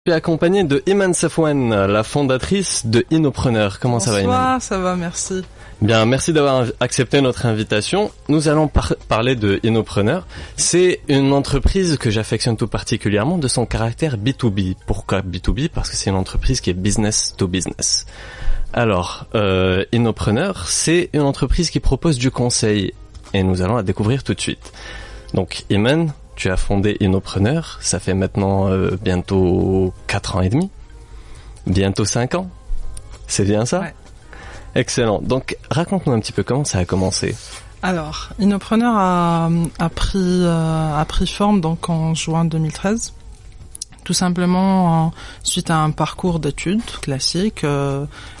Je suis accompagné de Iman Safwan, la fondatrice de Innopreneur. Comment ça va, Iman? Bonsoir, ça va, merci. Bien, merci d'avoir accepté notre invitation. Nous allons parler de Innopreneur. C'est une entreprise que j'affectionne tout particulièrement de son caractère B2B. Pourquoi B2B? Parce que c'est une entreprise qui est business to business. Alors, Innopreneur, c'est une entreprise qui propose du conseil et nous allons la découvrir tout de suite. Donc, Iman, tu as fondé Innopreneur, ça fait maintenant bientôt 4 ans et demi, bientôt 5 ans, c'est bien ça? Ouais. Excellent, donc raconte-nous un petit peu comment ça a commencé. Alors, Innopreneur a pris forme donc en juin 2013, tout simplement suite à un parcours d'études classique,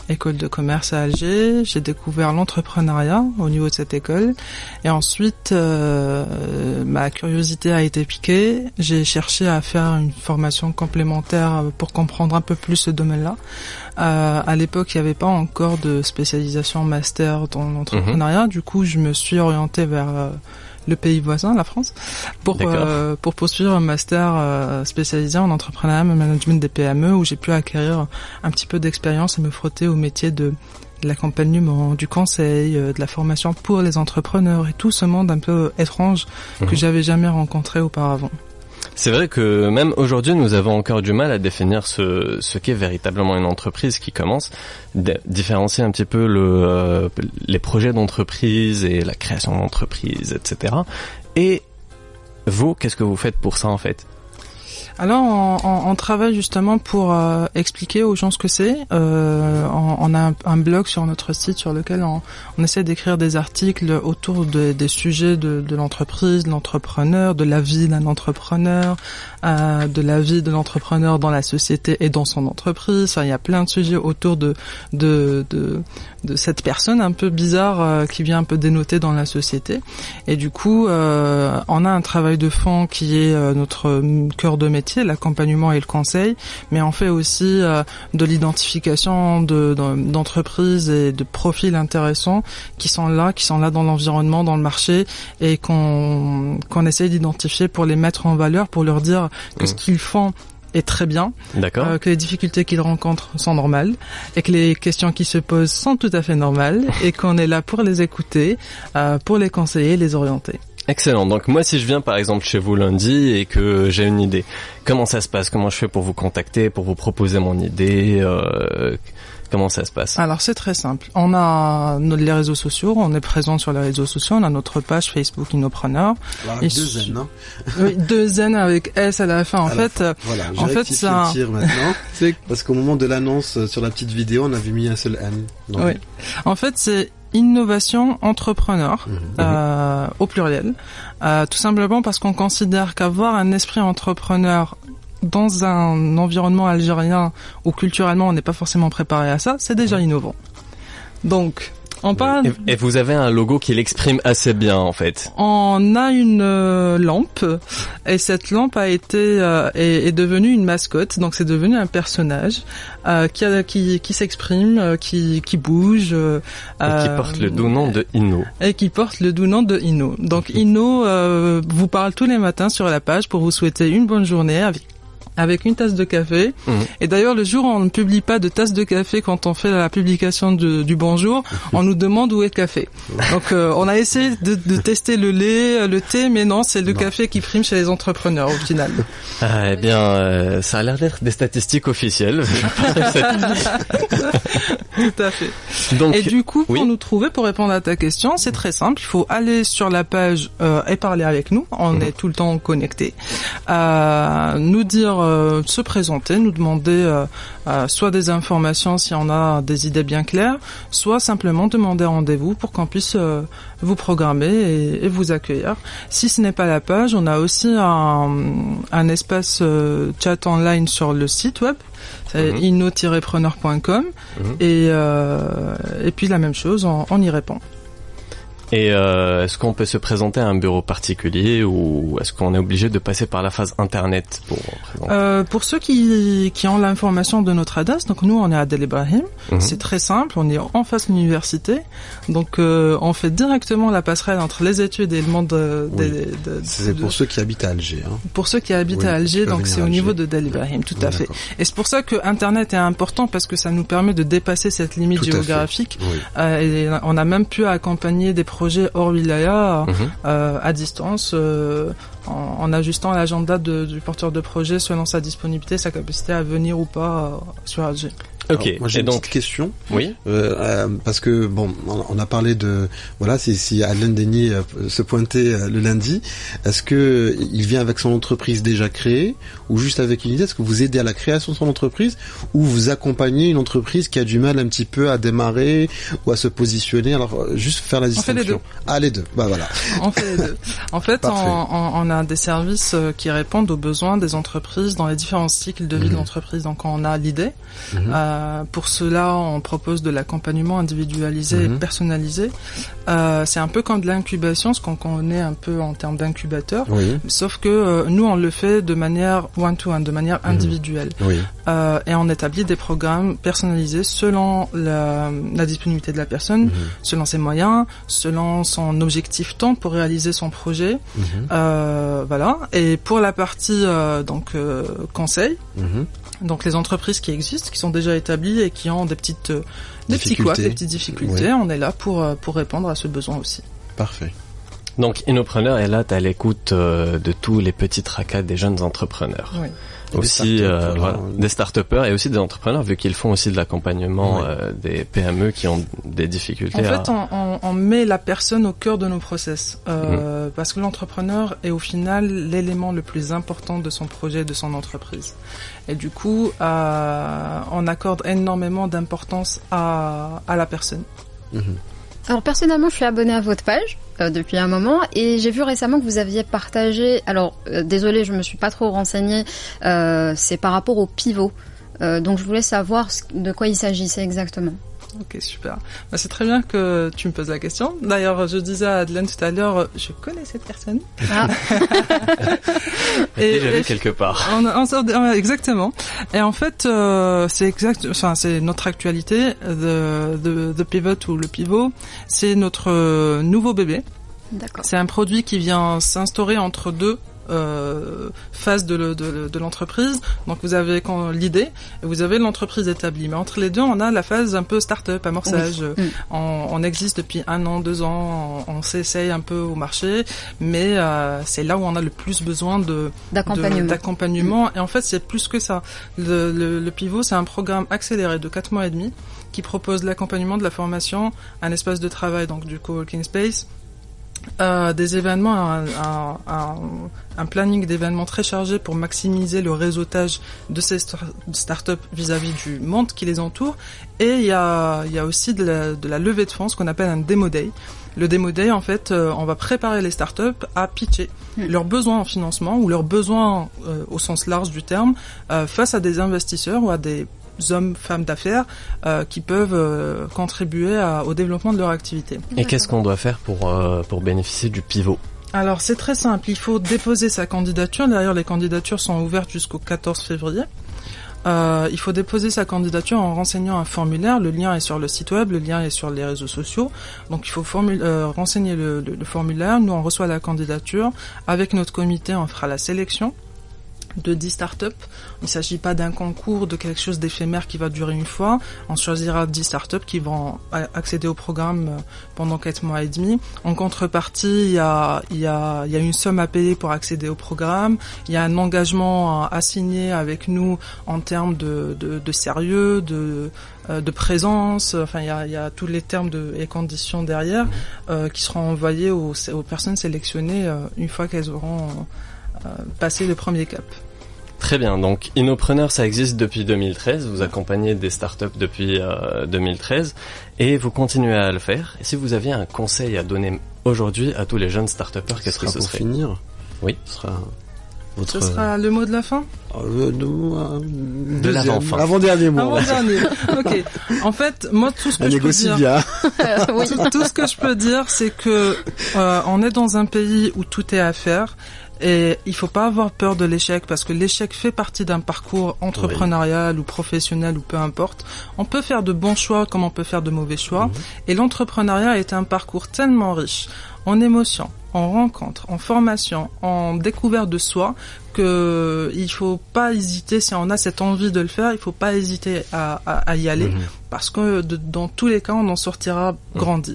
école de commerce à Alger. J'ai découvert l'entrepreneuriat au niveau de cette école et ensuite ma curiosité a été piquée. J'ai cherché à faire une formation complémentaire pour comprendre un peu plus ce domaine-là. À l'époque, il n'y avait pas encore de spécialisation master dans l'entrepreneuriat. Du coup, je me suis orientée vers le pays voisin, la France, pour poursuivre un master spécialisé en entrepreneuriat et management des PME, où j'ai pu acquérir un petit peu d'expérience et me frotter au métier de l'accompagnement, du conseil, de la formation pour les entrepreneurs et tout ce monde un peu étrange que j'avais jamais rencontré auparavant. C'est vrai que même aujourd'hui, nous avons encore du mal à définir ce qu'est véritablement une entreprise qui commence, différencier un petit peu les projets d'entreprise et la création d'entreprise, etc. Et vous, qu'est-ce que vous faites pour ça en fait? Alors, on travaille justement pour expliquer aux gens ce que c'est. On a un blog sur notre site sur lequel on essaie d'écrire des articles autour des sujets de l'entreprise, de l'entrepreneur, de la vie d'un entrepreneur, de la vie de l'entrepreneur dans la société et dans son entreprise. Enfin, il y a plein de sujets autour de cette personne un peu bizarre qui vient un peu dénoter dans la société. Et du coup, on a un travail de fond qui est notre cœur de métier, l'accompagnement et le conseil, mais on fait aussi de l'identification d'entreprises et de profils intéressants qui sont là dans l'environnement, dans le marché, et qu'on essaie d'identifier pour les mettre en valeur, pour leur dire que ce qu'ils font est très bien, que les difficultés qu'ils rencontrent sont normales et que les questions qui se posent sont tout à fait normales et qu'on est là pour les écouter, pour les conseiller, les orienter. Excellent. Donc moi, si je viens par exemple chez vous lundi et que j'ai une idée, comment ça se passe? Comment je fais pour vous contacter, pour vous proposer mon idée? Comment ça se passe? Alors c'est très simple. On a les réseaux sociaux, on est présent sur les réseaux sociaux, on a notre page Facebook Innopreneur. Alors, avec 2 N, hein? Oui, 2 N avec S à la fin. En fait, ça. Le tir maintenant. Parce qu'au moment de l'annonce sur la petite vidéo, on avait mis un seul N. Donc... Oui. En fait, c'est Innovation Entrepreneur, au pluriel. Tout simplement parce qu'on considère qu'avoir un esprit entrepreneur dans un environnement algérien où culturellement on n'est pas forcément préparé à ça, c'est déjà innovant. Donc, on parle... Et vous avez un logo qui l'exprime assez bien en fait. On a une lampe et cette lampe a été est devenue une mascotte, donc c'est devenu un personnage qui s'exprime, qui bouge et qui porte le doux nom de Inno. Et qui porte le doux nom de Inno. Donc Inno vous parle tous les matins sur la page pour vous souhaiter une bonne journée avec une tasse de café. Et d'ailleurs, le jour où on ne publie pas de tasse de café, quand on fait la publication du bonjour, on nous demande où est le café. Donc, on a essayé de tester le lait, le thé, mais non, c'est le café qui prime chez les entrepreneurs, au final. Eh bien, ça a l'air d'être des statistiques officielles. Tout à fait. Donc, et du coup, pour nous trouver, pour répondre à ta question, c'est très simple. Il faut aller sur la page et parler avec nous. On est tout le temps connectés. Nous dire se présenter, nous demander soit des informations si on a des idées bien claires, soit simplement demander rendez-vous pour qu'on puisse vous programmer et vous accueillir. Si ce n'est pas la page, on a aussi un espace chat online sur le site web, c'est inno-preneur.com et puis la même chose, on y répond. Et est-ce qu'on peut se présenter à un bureau particulier ou est-ce qu'on est obligé de passer par la phase internet pour présenter? Pour ceux qui ont l'information de notre adresse, donc nous on est à Del Ibrahim, c'est très simple, on est en face de l'université, donc on fait directement la passerelle entre les études et le monde c'est pour ceux qui habitent à Alger. Hein. Pour ceux qui habitent à Alger, donc c'est au niveau de Del Ibrahim, tout à fait. Et c'est pour ça que Internet est important parce que ça nous permet de dépasser cette limite géographique. Et on a même pu accompagner des projets hors wilaya à distance en ajustant l'agenda du porteur de projet selon sa disponibilité, sa capacité à venir ou pas sur Alger. Ok. Alors, moi j'ai une petite question. Oui. Parce que bon, on a parlé de voilà, si Alain Denis se pointait le lundi, est-ce que il vient avec son entreprise déjà créée ou juste avec une idée? Est-ce que vous aidez à la création de son entreprise ou vous accompagnez une entreprise qui a du mal un petit peu à démarrer ou à se positionner? Alors juste faire la distinction. On fait les deux. Ah, les deux. Bah voilà. On fait les deux. En fait, on a des services qui répondent aux besoins des entreprises dans les différents cycles de vie de l'entreprise. Donc on a l'idée. Pour cela, on propose de l'accompagnement individualisé et personnalisé. C'est un peu comme de l'incubation, ce qu'on connaît un peu en termes d'incubateur. Sauf que nous, on le fait de manière one-to-one, de manière individuelle. Et on établit des programmes personnalisés selon la disponibilité de la personne, selon ses moyens, selon son objectif temps pour réaliser son projet. Voilà. Et pour la partie conseil, donc les entreprises qui existent, qui sont déjà établies et qui ont des petits couacs, des petites difficultés, on est là pour répondre à ce besoin aussi. Parfait. Donc Innopreneur est là à l'écoute de tous les petits tracas des jeunes entrepreneurs. Oui. Aussi des start-upers et aussi des entrepreneurs, vu qu'ils font aussi de l'accompagnement des PME qui ont des difficultés. En fait, on met la personne au cœur de nos process parce que l'entrepreneur est au final l'élément le plus important de son projet, de son entreprise. Et du coup, on accorde énormément d'importance à la personne. Alors personnellement, je suis abonnée à votre page depuis un moment et j'ai vu récemment que vous aviez partagé. Alors désolée, je me suis pas trop renseignée. C'est par rapport au pivot. Donc je voulais savoir de quoi il s'agissait exactement. Ok, super. Bah, c'est très bien que tu me poses la question. D'ailleurs, je disais à Adelaine tout à l'heure, je connais cette personne. Ah. Et j'avais quelque part. Exactement. Et en fait, c'est notre actualité. The Pivot ou le pivot, c'est notre nouveau bébé. D'accord. C'est un produit qui vient s'instaurer entre deux phase de l'entreprise. Donc vous avez l'idée et vous avez l'entreprise établie. Mais entre les deux, on a la phase un peu start-up, amorçage. On existe depuis 1 an, 2 ans, on s'essaye un peu au marché, mais c'est là où on a le plus besoin d'accompagnement. Et en fait, c'est plus que ça. Le pivot, c'est un programme accéléré de 4 mois et demi qui propose l'accompagnement, de la formation, un espace de travail, donc du coworking space, des événements, un planning d'événements très chargé pour maximiser le réseautage de ces startups vis-à-vis du monde qui les entoure. Et il y a aussi de la levée de fonds, ce qu'on appelle un Demo Day. Le Demo Day, en fait, on va préparer les startups à pitcher leurs besoins en financement ou leurs besoins au sens large du terme face à des investisseurs ou à des hommes, femmes d'affaires qui peuvent contribuer au développement de leur activité. Et qu'est-ce qu'on doit faire pour bénéficier du pivot ? Alors c'est très simple, il faut déposer sa candidature. D'ailleurs, les candidatures sont ouvertes jusqu'au 14 février. Il faut déposer sa candidature en renseignant un formulaire. Le lien est sur le site web, le lien est sur les réseaux sociaux. Donc il faut renseigner le formulaire. Nous, on reçoit la candidature. Avec notre comité, on fera la sélection de 10 startups. Il ne s'agit pas d'un concours, de quelque chose d'éphémère qui va durer une fois. On choisira 10 startups qui vont accéder au programme pendant 4 mois et demi. En contrepartie, il y a une somme à payer pour accéder au programme. Il y a un engagement à signer avec nous en termes de sérieux, de présence. Enfin, il y a tous les termes et conditions derrière qui seront envoyés aux personnes sélectionnées une fois qu'elles auront passé le premier cap. Très bien, donc Innopreneur, ça existe depuis 2013, vous accompagnez des startups depuis 2013 et vous continuez à le faire. Et si vous aviez un conseil à donner aujourd'hui à tous les jeunes startupers, qu'est-ce que ce serait ? Pour finir, oui. ce sera Ce sera le mot de la fin? De l'avant-fin. Avant-dernier mot. Avant-dernier. Ok. En fait, moi, tout ce que je peux dire, bien. Oui. tout ce que je peux dire, c'est que on est dans un pays où tout est à faire. Et il faut pas avoir peur de l'échec parce que l'échec fait partie d'un parcours entrepreneurial ou professionnel ou peu importe. On peut faire de bons choix comme on peut faire de mauvais choix. Et l'entrepreneuriat est un parcours tellement riche en émotions, en rencontres, en formation, en découverte de soi que il faut pas hésiter. Si on a cette envie de le faire, il faut pas hésiter à y aller parce que dans tous les cas, on en sortira grandi.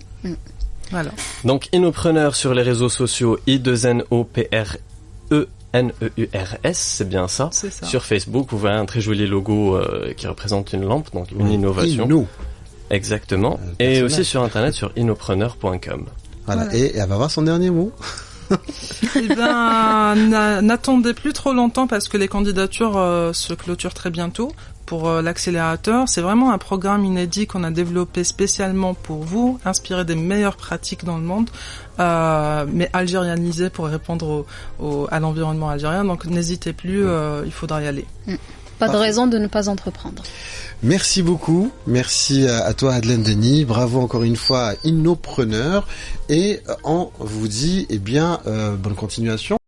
Voilà. Donc Innopreneur sur les réseaux sociaux, I2NOPRENEURS, c'est bien ça. C'est ça. Sur Facebook, vous voyez un très joli logo qui représente une lampe, donc une innovation. Inno. Exactement. Et aussi sur internet sur innopreneur.com. Voilà. Et elle va avoir son dernier mot. Eh ben, n'attendez plus trop longtemps parce que les candidatures se clôturent très bientôt pour l'accélérateur. C'est vraiment un programme inédit qu'on a développé spécialement pour vous, inspiré des meilleures pratiques dans le monde, mais algérianisé pour répondre à l'environnement algérien. Donc n'hésitez plus, il faudra y aller. Pas de raison de ne pas entreprendre. Merci beaucoup. Merci à toi, Adelaine Denis. Bravo encore une fois à Innopreneur. Et on vous dit, bonne continuation.